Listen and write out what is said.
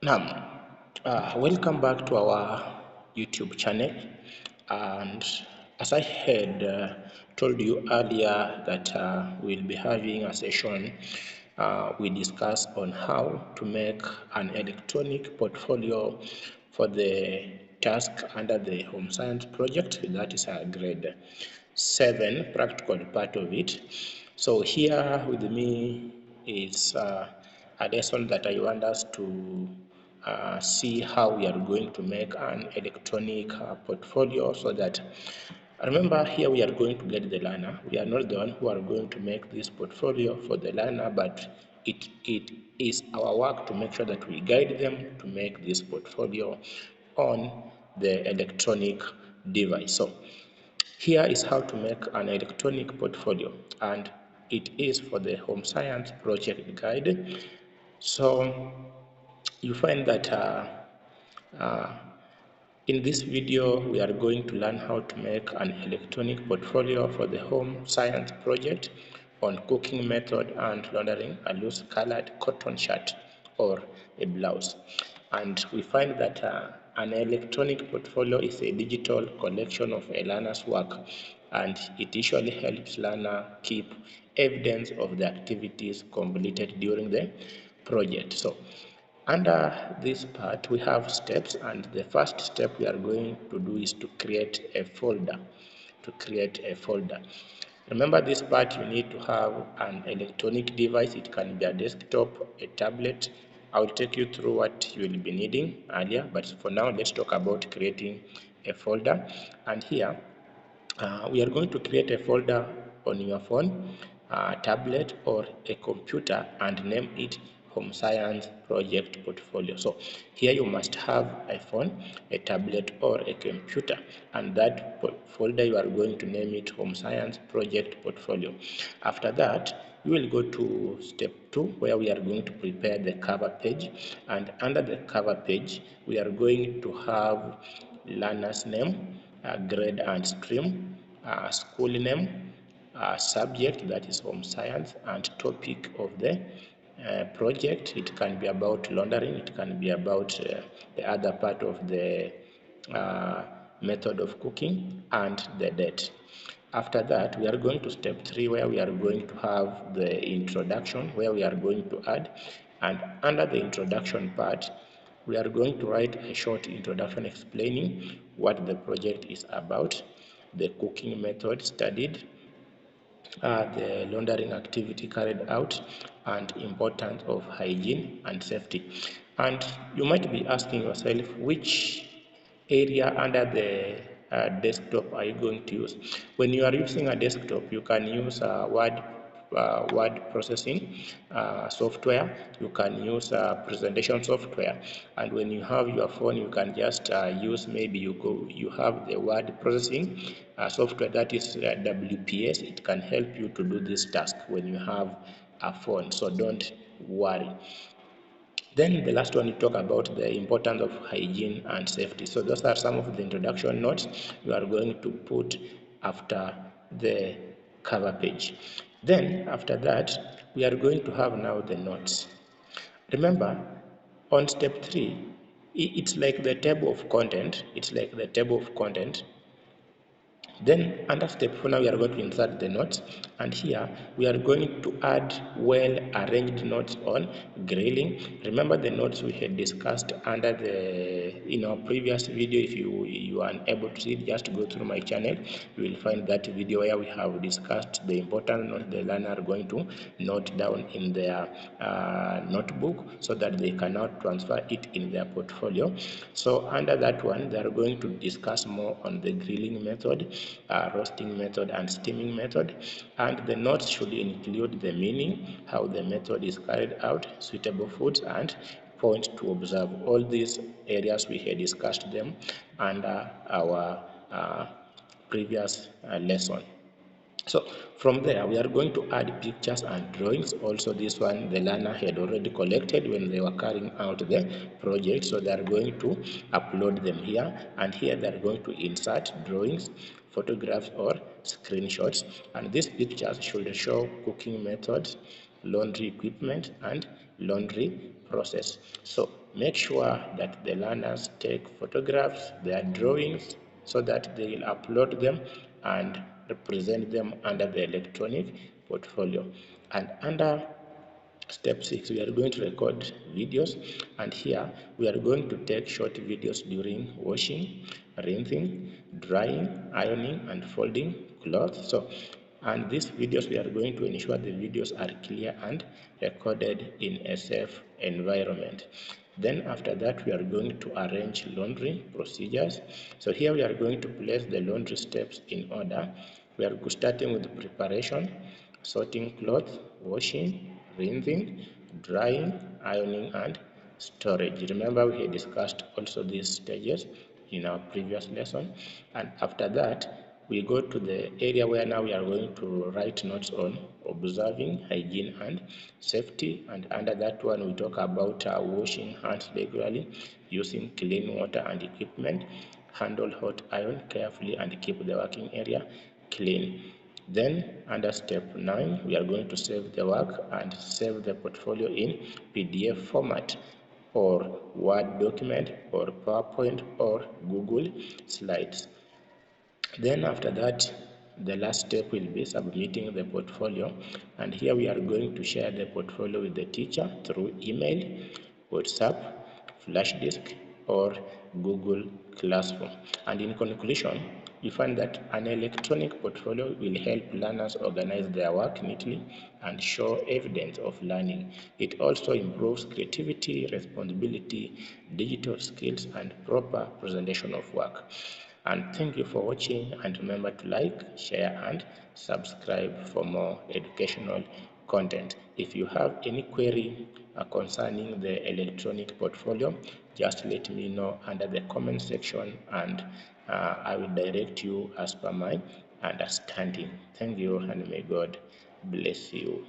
Now, welcome back to our YouTube channel. And as I had told you earlier that we'll be having a session, we discuss on how to make an electronic portfolio for the task under the home science project. That is a grade 7 practical part of it. So here with me is a lesson that I want us to see how we are going to make an electronic portfolio, so that remember here we are going to get the learner. We are not the one who are going to make this portfolio for the learner, but it is our work to make sure that we guide them to make this portfolio on the electronic device. So here is how to make an electronic portfolio, and it is for the home science project guide. So you find that uh, in this video we are going to learn how to make an electronic portfolio for the home science project on cooking method and laundering a loose colored cotton shirt or a blouse. And we find that an electronic portfolio is a digital collection of a learner's work, and it usually helps learner keep evidence of the activities completed during the project. So under this part, we have steps, and the first step we are going to do is to create a folder. To create a folder. Remember this part, you need to have an electronic device. It can be a desktop, a tablet. I'll take you through what you will be needing earlier, but for now, let's talk about creating a folder. And here, we are going to create a folder on your phone, tablet, or a computer, and name it Home Science Project Portfolio. So here you must have a phone, a tablet, or a computer, and that folder you are going to name it Home Science Project Portfolio. After that, you will go to step 2, where we are going to prepare the cover page, and under the cover page we are going to have learner's name, grade and stream, school name, subject, that is home science, and topic of the project. It can be about laundering, it can be about the other part of the uh, method of cooking, and the date. After that, we are going to step 3, where we are going to have the introduction, where we are going to add, and under the introduction part, we are going to write a short introduction explaining what the project is about, the cooking method studied, the laundering activity carried out, and importance of hygiene and safety. And you might be asking yourself, which area under the desktop are you going to use? When you are using a desktop, you can use word processing software, you can use presentation software, and when you have your phone, you can just use, maybe you have the word processing software, that is WPS. It can help you to do this task when you have a phone, so don't worry. Then the last one, you talk about the importance of hygiene and safety. So those are some of the introduction notes you are going to put after the cover page. Then after that, we are going to have now the notes. Remember, on step 3, it's like the table of content. It's like the table of content. Then under step 4, now we are going to insert the notes, and here we are going to add well arranged notes on grilling. Remember the notes we had discussed under in our previous video. If you are unable to see it, just go through my channel. You will find that video where we have discussed the important notes the learner are going to note down in their notebook, so that they cannot transfer it in their portfolio. So under that one, they are going to discuss more on the grilling method, roasting method, and steaming method, and the notes should include the meaning, how the method is carried out, suitable foods, and points to observe. All these areas we had discussed them under our previous lesson. So from there, we are going to add pictures and drawings. Also, this one the learner had already collected when they were carrying out the project. So they are going to upload them here, and here they are going to insert drawings, photographs, or screenshots. And these pictures should show cooking methods, laundry equipment, and laundry process. So make sure that the learners take photographs, their drawings, so that they will upload them and represent them under the electronic portfolio. And under Step 6, we are going to record videos, and here we are going to take short videos during washing, rinsing, drying, ironing, and folding clothes. And these videos, we are going to ensure the videos are clear and recorded in a safe environment. Then after that, we are going to arrange laundry procedures. So here we are going to place the laundry steps in order. We are starting with preparation, sorting clothes, washing, rinsing, drying, ironing, and storage. Remember, we had discussed also these stages in our previous lesson. And after that, we go to the area where now we are going to write notes on observing hygiene and safety. And under that one, we talk about washing hands regularly, using clean water and equipment, handle hot iron carefully, and keep the working area clean. Then under step 9, we are going to save the work and save the portfolio in PDF format or Word document or PowerPoint or Google Slides. Then after that, the last step will be submitting the portfolio, and here we are going to share the portfolio with the teacher through email, WhatsApp, flash disk, or Google Classroom. And in conclusion, we find that an electronic portfolio will help learners organize their work neatly and show evidence of learning. It also improves creativity, responsibility, digital skills, and proper presentation of work. And thank you for watching, and remember to like, share, and subscribe for more educational content. If you have any query concerning the electronic portfolio, just let me know under the comment section, and I will direct you as per my understanding. Thank you, and may God bless you.